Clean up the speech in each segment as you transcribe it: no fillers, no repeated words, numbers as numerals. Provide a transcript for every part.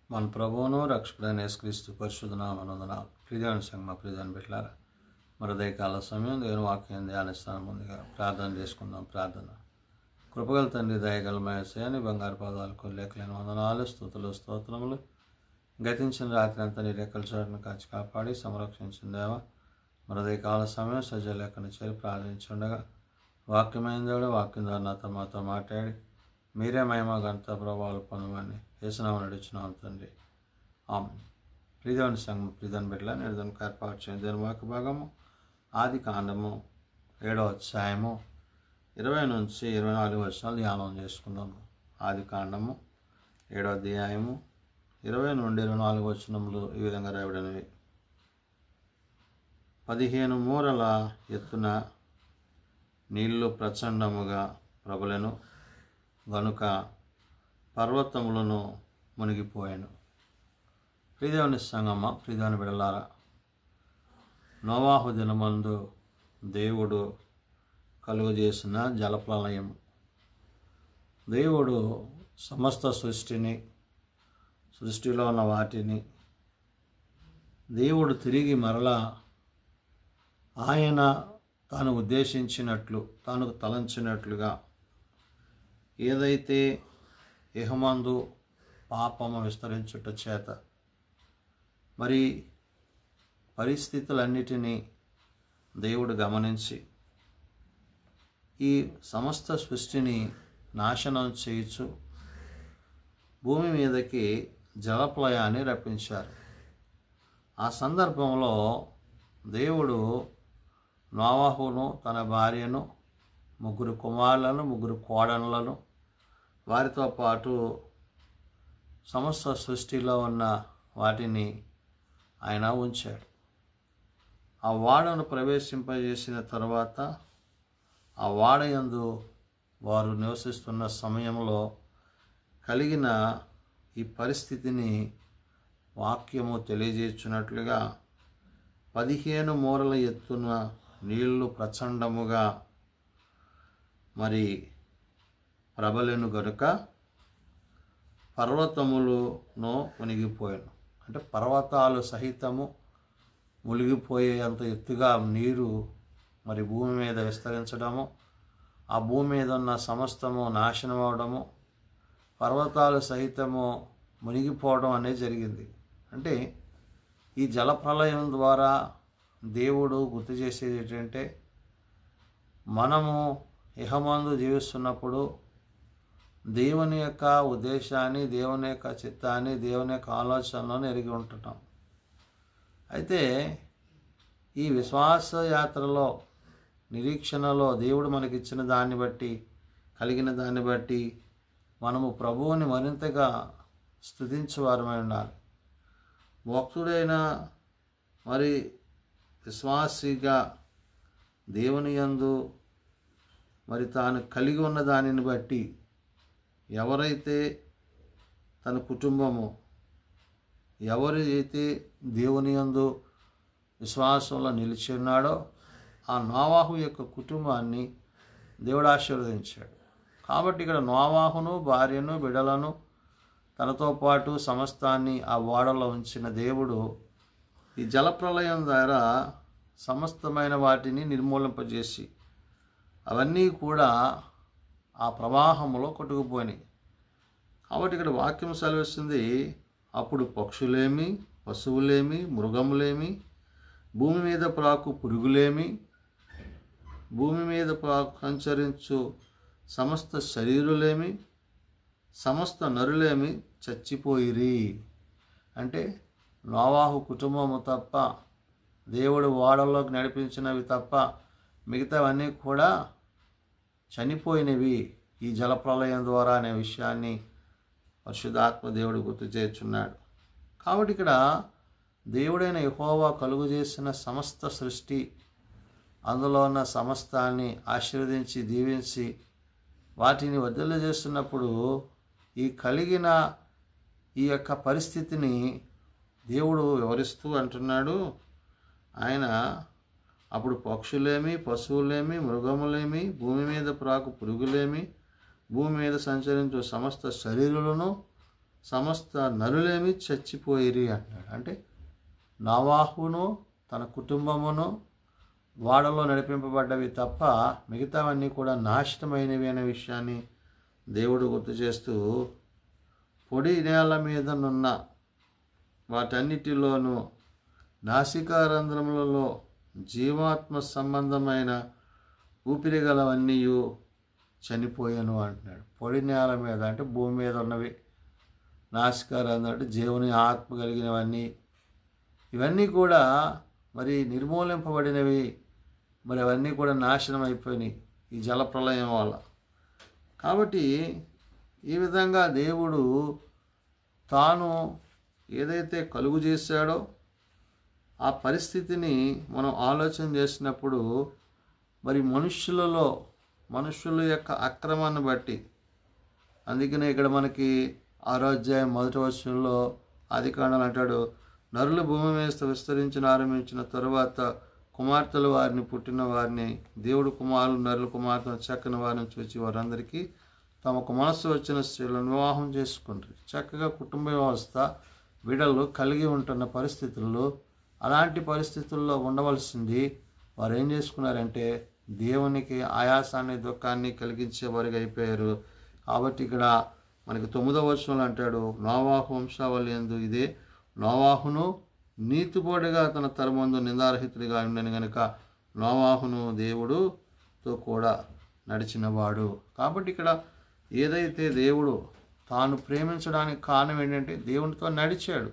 మన ప్రభువును రక్షకుడైన యేసుక్రీస్తు పరిశుద్ధ నామమున ప్రియమైన సంగమ ప్రియమైన బిడ్డలారా, మరి ఉదయకాల సమయం దేవుని వాక్యం ధ్యానిస్తాను. ముందుగా ప్రార్థన చేసుకుందాం. ప్రార్థన. కృపగల తండ్రి, దయగల యేసయ్య, బంగారు పాదాలకు లేఖలేని వందనాలు, స్తుతులు, స్తోత్రములు. గతించిన రాత్రి అంతా నీ రెక్కల చాటును కాచి కాపాడి సంరక్షించిన దేవ, మరి ఉదయకాల సమయం సజ్జలేఖను చేరి ప్రార్థించుండగా వాక్యమైన దేవుడు వాక్యం ద్వారా నాతో మాతో మాట్లాడి మీరే మహిమ ఘనత ప్రభావాలు పొందమని యేసునామమున నడుచున్నాం తండ్రి. ఆమేన్. ప్రియమైన సంఘం ప్రియమైన బిడ్డల నిర్ధన ఏర్పాటు చేయని దేవుని వాక్య భాగము ఆది కాండము 7వ అధ్యాయము 20 నుంచి 24 వచనాలు ధ్యానం చేసుకుందాము. ఆది కాండము 7వ అధ్యాయము 20 నుండి 24 వచనములు ఈ విధంగా రాయబడినవి. 15 మూరల ఎత్తున నీళ్లు ప్రచండముగా ప్రబలెను గనుక పర్వతములను మునిగిపోయాను. ప్రియదేవుని సంగమ ప్రియదేవుని బిడ్డలారా, నోవాహు దినమందు దేవుడు కలుగజేసిన జలప్రలయం. దేవుడు సమస్త సృష్టిలో ఉన్న వాటిని దేవుడు తిరిగి మరలా ఆయన తాను ఉద్దేశించినట్లు, తాను తలంచినట్లుగా ఏదైతే ఇహమందు పాపము విస్తరించుట చేత మరి పరిస్థితులన్నిటినీ దేవుడు గమనించి ఈ సమస్త సృష్టిని నాశనం చేయుచు భూమి మీదకి జలప్రలయాన్ని రప్పించారు. ఆ సందర్భంలో దేవుడు నోవాహును, తన భార్యను, 3 కుమారులను, 3 కోడళ్లను, వారితో పాటు సమస్త సృష్టిలో ఉన్న వాటిని ఆయన ఉంచాడు. ఆ వాడను ప్రవేశింపజేసిన తర్వాత ఆ వాడయందు వారు నివసిస్తున్న సమయంలో కలిగిన ఈ పరిస్థితిని వాక్యము తెలియజేస్తున్నట్లుగా 15 మూరల ఎత్తున నీళ్లు ప్రచండముగా మరి ప్రబలెను గనుక పర్వతములను మునిగిపోయాను. అంటే పర్వతాలు సహితము మునిగిపోయేంత ఎత్తుగా నీరు మరి భూమి మీద విస్తరించడము, ఆ భూమి మీద ఉన్న సమస్తము నాశనం అవడము, పర్వతాలు సహితము మునిగిపోవడం అనేది జరిగింది. అంటే ఈ జలప్రలయం ద్వారా దేవుడు గుర్తు చేసేది ఏంటంటే, మనము ఇహమందు జీవిస్తున్నప్పుడు దేవుని యొక్క ఉద్దేశాన్ని, దేవుని యొక్క చిత్తాన్ని, దేవుని యొక్క ఆలోచనలను ఎరిగి ఉంటున్నాం. అయితే ఈ విశ్వాస యాత్రలో, నిరీక్షణలో దేవుడు మనకిచ్చిన దాన్ని బట్టి, కలిగిన దాన్ని బట్టి మనము ప్రభువుని మరింతగా స్తుతించువారమై ఉండాలి. భక్తుడైన మరి విశ్వాసిగా దేవుని యందు మరి తాను కలిగి ఉన్న దానిని బట్టి ఎవరైతే తన కుటుంబము, ఎవరైతే దేవుని యందు విశ్వాసంలో నిలిచి ఉన్నాడో ఆ నోవాహు యొక్క కుటుంబాన్ని దేవుడు ఆశీర్వదించాడు. కాబట్టి ఇక్కడ నోవాహును, భార్యను, బిడ్డలను తనతో పాటు సమస్తాన్ని ఆ ఓడలో ఉంచిన దేవుడు ఈ జలప్రలయం ద్వారా సమస్తమైన వాటిని నిర్మూలింపజేసి అవన్నీ కూడా ఆ ప్రవాహంలో కొట్టుకుపోయినాయి. కాబట్టి ఇక్కడ వాక్యం సెలవిస్తుంది, అప్పుడు పక్షులేమి, పశువులేమి, మృగములేమి, భూమి మీద ప్రాకు పురుగులేమి, భూమి మీద సంచరించు సమస్త శరీరులేమి, సమస్త నరులేమి చచ్చిపోయిరి. అంటే నోవాహు కుటుంబము తప్ప, దేవుడు ఓడల్లోకి నడిపించినవి తప్ప మిగతావన్నీ కూడా చనిపోయినవి ఈ జలప్రలయం ద్వారా అనే విషయాన్ని పరిశుద్ధాత్మ దేవుడు గుర్తు చేస్తున్నాడు. కాబట్టి ఇక్కడ దేవుడైన యెహోవా కలుగు చేసిన సమస్త సృష్టి, అందులో ఉన్న సమస్తాన్ని ఆశీర్వదించి దీవించి వాటిని వదిలి చేస్తున్నప్పుడు ఈ కలిగిన ఈ యొక్క పరిస్థితిని దేవుడు వివరిస్తూ అంటున్నాడు. ఆయన అప్పుడు పక్షులేమి, పశువులేమి, మృగములేమి, భూమి మీద ప్రాకు పురుగులేమి, భూమి మీద సంచరించు సమస్త శరీరులను సమస్త నరులేమి చచ్చిపోయిరి అంటున్నాడు. అంటే నోవాహును తన కుటుంబమును ఓడలో నడిపింపబడ్డవి తప్ప మిగతావన్నీ కూడా నాశనమైనవి అనే విషయాన్ని దేవుడు గుర్తు చేస్తూ, పొడి నేల మీదనున్న వాటన్నిటిలోనూ నాసికారంధ్రములలో జీవాత్మ సంబంధమైన ఊపిరి గలవన్నీ చనిపోయాను అంటున్నాడు. పొడి నేల మీద అంటే భూమి మీద ఉన్నవి, నాసికారంధ్రం అంటే జీవుని ఆత్మ కలిగినవన్నీ, ఇవన్నీ కూడా మరి నిర్మూలింపబడినవి. మరి అవన్నీ కూడా నాశనం అయిపోయినాయి ఈ జలప్రలయం వల్ల. కాబట్టి ఈ విధంగా దేవుడు తాను ఏదైతే కలుగు చేశాడో ఆ పరిస్థితిని మనం ఆలోచన చేసినప్పుడు, మరి మనుషుల యొక్క అక్రమాన్ని బట్టి, అందుకనే ఇక్కడ మనకి 6వ అధ్యాయం 1వ వచనంలో ఆదికాండం అంటాడు, నరులు భూమి మీద విస్తరించిన ఆరంభించిన తరువాత కుమార్తెలు వారిని పుట్టిన వారిని దేవుడు కుమారులు నరుల కుమార్తెను చక్కని వారిని చూచి వారందరికీ తమకు మనస్సు వచ్చిన స్త్రీలను వివాహం చేసుకుంటారు. చక్కగా కుటుంబ వ్యవస్థ విడలు కలిగి ఉంటున్న పరిస్థితుల్లో, అలాంటి పరిస్థితుల్లో ఉండవలసింది వారు ఏం చేసుకున్నారంటే దేవునికి ఆయాసాన్ని దుఃఖాన్ని కలిగించేవారుగా అయిపోయారు. కాబట్టి ఇక్కడ మనకి 9వ వచనంలో అంటాడు, నోవాహు వంశావళి యందు ఇదే, నోవాహును నీతిపోటుగా తన తరమందు నిందారహితుడిగా ఉండని గనుక నోవాహును దేవుడుతో కూడా నడిచినవాడు. కాబట్టి ఇక్కడ ఏదైతే దేవుడు తాను ప్రేమించడానికి కారణం ఏంటంటే దేవునితో నడిచాడు.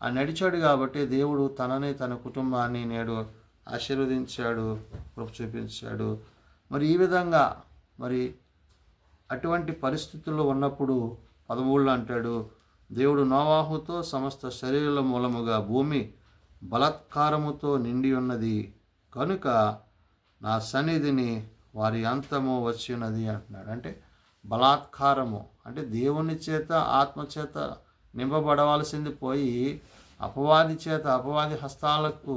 ఆ నడిచాడు కాబట్టి దేవుడు తనని తన కుటుంబాన్ని నేడు ఆశీర్వదించాడు, కృప చూపించాడు. మరి ఈ విధంగా మరి అటువంటి పరిస్థితుల్లో ఉన్నప్పుడు 13లో అంటాడు, దేవుడు నోవాహుతో సమస్త శరీరాల మూలముగా భూమి బలాత్కారముతో నిండి ఉన్నది కనుక నా సన్నిధిని వారి అంతము వచ్చి ఉన్నది అంటున్నాడు. అంటే బలాత్కారము అంటే దేవుని చేత ఆత్మచేత నింపబడవలసింది పోయి అపవాది హస్తాలకు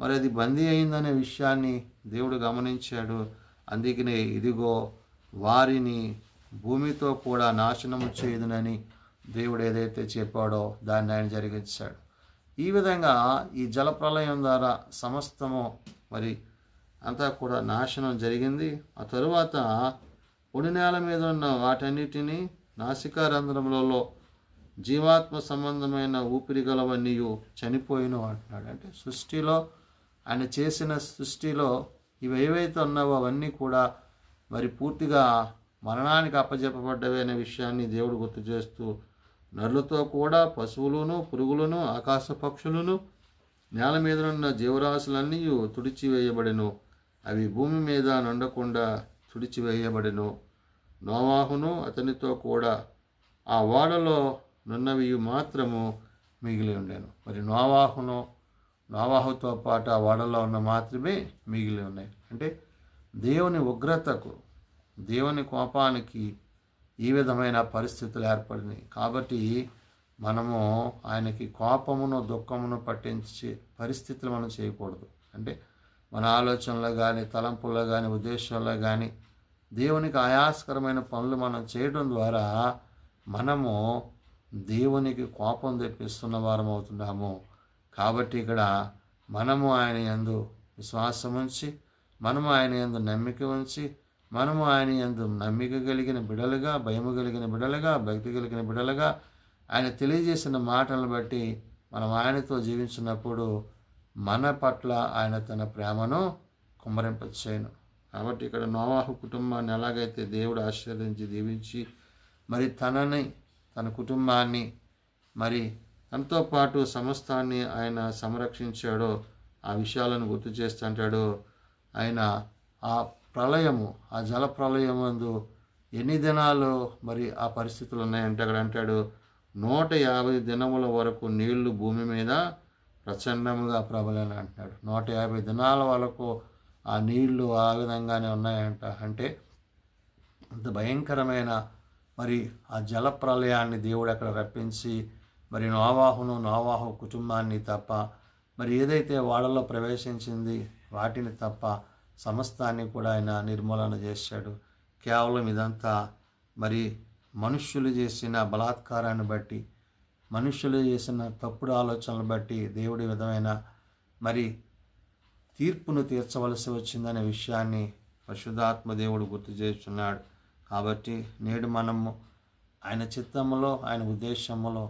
మరి అది బందీ అయిందనే విషయాన్ని దేవుడు గమనించాడు. అందుకనే ఇదిగో వారిని భూమితో కూడా నాశనము చేయుదునని దేవుడు ఏదైతే చెప్పాడో దాన్ని ఆయన జరిగించాడు. ఈ విధంగా ఈ జలప్రలయం ద్వారా సమస్తము మరి అంతా కూడా నాశనం జరిగింది. ఆ తరువాత పొడి నేల మీద ఉన్న వాటన్నిటినీ నాసికారంధ్రములలో జీవాత్మ సంబంధమైన ఊపిరి గలవన్నీ చనిపోయిను అంటున్నాడు. అంటే సృష్టిలో ఆయన చేసిన సృష్టిలో ఇవి ఏవైతే ఉన్నావో అవన్నీ కూడా మరి పూర్తిగా మరణానికి అప్పజెప్పబడ్డవి అనే విషయాన్ని దేవుడు గుర్తు చేస్తూ, నరులతో కూడా పశువులను పురుగులను ఆకాశ పక్షులను నేల మీద ఉన్న జీవరాశులన్నీ తుడిచివేయబడెను, అవి భూమి మీద నుండకుండా తుడిచివేయబడెను. నోవాహును అతనితో కూడా ఆ ఓడలో నున్నవి మాత్రము మిగిలి ఉండెను. మరి నోవాహుతో పాటు ఆ ఓడలో ఉన్న మాత్రమే మిగిలి ఉన్నాయి. అంటే దేవుని ఉగ్రతకు, దేవుని కోపానికి ఈ విధమైన పరిస్థితులు ఏర్పడినాయి. కాబట్టి మనము ఆయనకి కోపమును దుఃఖమును పట్టించే పరిస్థితులు మనం చేయకూడదు. అంటే మన ఆలోచనలో కానీ తలంపుల్లో కానీ ఉద్దేశంలో కానీ దేవునికి ఆయాస్కరమైన పనులు మనం చేయడం ద్వారా మనము దేవునికి కోపం తెప్పిస్తున్న వారం అవుతున్నాము. కాబట్టి ఇక్కడ మనము ఆయన యందు విశ్వాసం ఉంచి, మనము ఆయన యందు నమ్మిక ఉంచి, మనము ఆయన యందు నమ్మిక కలిగిన బిడలుగా, భయము కలిగిన బిడలుగా, భక్తి కలిగిన బిడలుగా ఆయన తెలియజేసిన మాటలను బట్టి మనం ఆయనతో జీవించినప్పుడు మన పట్ల ఆయన తన ప్రేమను కుమ్మరింపచేయను. కాబట్టి ఇక్కడ నోవాహు కుటుంబాన్ని ఎలాగైతే దేవుడు ఆశీర్వదించి దీవించి మరి తన కుటుంబాన్ని మరి తనతో పాటు సమస్తాన్ని ఆయన సంరక్షించాడో ఆ విషయాలను గుర్తు చేస్తుంటాడు. ఆయన ఆ ప్రళయము, ఆ జల ప్రళయమందు ఎన్ని దినాలు మరి ఆ పరిస్థితులు ఉన్నాయంటే అక్కడ అంటాడు 150 దినముల వరకు నీళ్లు భూమి మీద ప్రచండముగా ప్రబలని అంటున్నాడు. 150 దినాల వరకు ఆ నీళ్లు ఆ విధంగానే ఉన్నాయంట. అంటే అంత భయంకరమైన మరి ఆ జల ప్రళయాన్ని దేవుడు అక్కడ రప్పించి మరి నోవాహు కుటుంబాన్ని తప్ప మరి ఏదైతే వాళ్ళలో ప్రవేశించింది వాటిని తప్ప సమస్తాన్ని కూడా ఆయన నిర్మూలన చేశాడు. కేవలం ఇదంతా మరి మనుష్యులు చేసిన బలాత్కారాన్ని బట్టి, మనుష్యులు చేసిన తప్పుడు ఆలోచనలు బట్టి దేవుడి విధమైన మరి తీర్పును తీర్చవలసి వచ్చిందనే విషయాన్ని పరిశుద్ధాత్మ దేవుడు గుర్తు చేస్తున్నాడు. కాబట్టి నేడు మనము ఆయన చిత్తములో, ఆయన ఉద్దేశములో,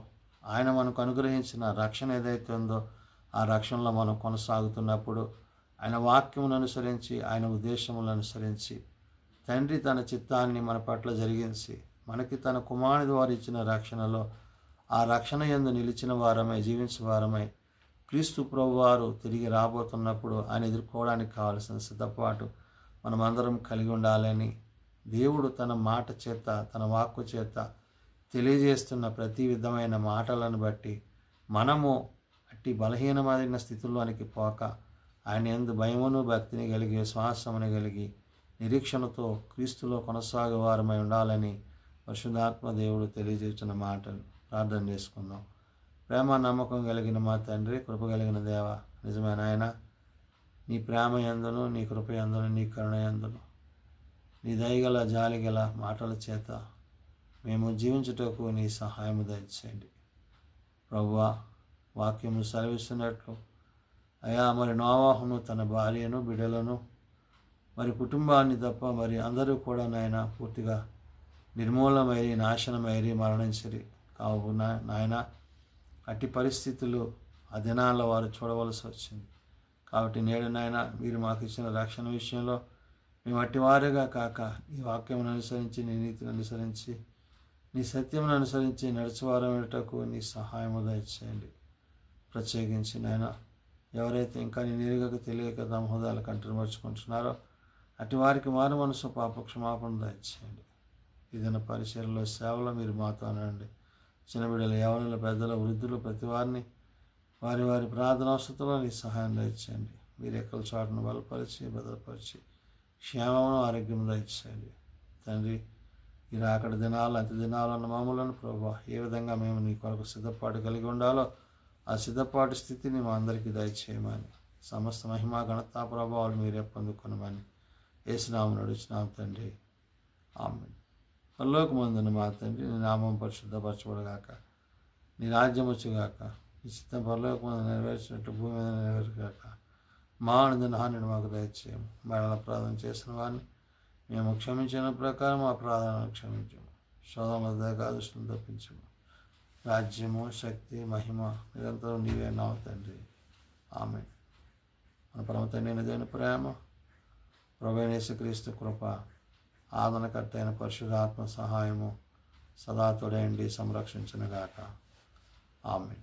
ఆయన మనకు అనుగ్రహించిన రక్షణ ఏదైతే ఉందో ఆ రక్షణలో మనం కొనసాగుతున్నప్పుడు ఆయన వాక్యమును అనుసరించి, ఆయన ఉద్దేశములను అనుసరించి తండ్రి తన చిత్తాన్ని మన పట్ల జరిగించి మనకి తన కుమారుని ద్వారా ఇచ్చిన రక్షణలో ఆ రక్షణ యందు నిలిచిన వారమై, జీవించిన వారమై క్రీస్తు ప్రభువారు తిరిగి రాబోతున్నప్పుడు ఆయన ఎదుర్కోవడానికి కావలసిన సిద్ధపాటు మనమందరం కలిగి ఉండాలని దేవుడు తన మాట చేత, తన వాక్కు చేత తెలియజేస్తున్న ప్రతి విధమైన మాటలను బట్టి మనము అట్టి బలహీనమైన స్థితిలోనికి పోక ఆయన యందు భయమును భక్తిని కలిగి, విశ్వాసమును కలిగి, నిరీక్షణతో క్రీస్తులో కొనసాగే వారమై ఉండాలని పరిశుద్ధాత్మ దేవుడు తెలియజేస్తున్న మాటలు ప్రార్థన చేసుకుందాం. ప్రేమ నమ్మకం కలిగిన మా తండ్రి, కృప కలిగిన దేవ, నిజమైన ఆయన నీ ప్రేమ యందును, నీ కృప యందును, నీ కరుణ యందును, నీ దయగల జాలిగల మాటల చేత మేము జీవించుటకు నీ సహాయము దయచేయండి ప్రభువా. వాక్యము సెలవిస్తున్నట్లు అయా మరి నోవాహును తన భార్యను, బిడ్డలను, మరి కుటుంబాన్ని తప్ప మరి అందరూ కూడా నాయన పూర్తిగా నిర్మూలమైరి, నాశనమైరి, మరణించిరి. కావున నాయన అట్టి పరిస్థితులు ఆ దినాల్లో వారు చూడవలసి వచ్చింది. కాబట్టి నేడు నాయన మీరు మాకు ఇచ్చిన రక్షణ విషయంలో మేము అట్టివారుగా కాక నీ వాక్యమును అనుసరించి, నీ నీతిని అనుసరించి, నీ సత్యమును అనుసరించి నడుచువారమేటకు నీ సహాయము దయచేయండి. ప్రత్యేకించి నాయన ఎవరైతే ఇంకా నీ ఎరుగక తెలియక తమ హృదయాలు కంటమర్చుకుంటున్నారో అటు వారికి మారు మనసు పాప క్షమాపణ దయచేయండి. ఏదైనా పరిచర్యలో, సేవలో మీరు మాతో అనండి. చిన్న బిడ్డలు, యవనులు, పెద్దలు, వృద్ధులు ప్రతి వారిని వారి వారి ప్రార్థనావసరతలో నీ సహాయం దయచేయండి. మీరు ఎక్కల చాటును బలపరిచి, భద్రపరిచి, క్షేమమును, ఆరోగ్యం దయచేయండి తండ్రి. ఈ రాకడ దినాలు, అంత్య దినాలు అన్న మామూలను ప్రభువా ఏ విధంగా మేము నీ కొరకు సిద్ధపాటు కలిగి ఉండాలో ఆ సిద్ధపాటు స్థితిని మా అందరికీ దయచేయమని, సమస్త మహిమ, ఘనతా, ప్రభావాలు మీరే పొందుకొనమని యేసునామమున నడుచున్నాం తండ్రి, ఆమేన్. పరలోకమందున్న మా తండ్రి, నీ నామం పరిశుద్ధపరచబడుగాక, నీ రాజ్యం వచ్చుగాక, నీ చిత్తం పరలోకమందు నెరవేర్చినట్టు భూమి మీద నెరవేరుగాక. మా అనుదిన మాకు దయచేయము. మరణ ప్రార్థన చేసిన వారిని మేము క్షమించిన ప్రకారం మా ప్రార్థనను క్షమించము. శోధనల దృష్టిని తప్పించము. రాజ్యము, శక్తి, మహిమ నిరంతరం నీవే నావు తండ్రి, ఆమేన్. మన పరమ తండ్రి అయిన దేవుని ప్రేమ, ప్రభువైన యేసుక్రీస్తు కృప, ఆదరణకర్త అయిన పరిశుద్ధాత్మ సహాయము సదా తోడైండి సంరక్షించునుగాక, ఆమేన్.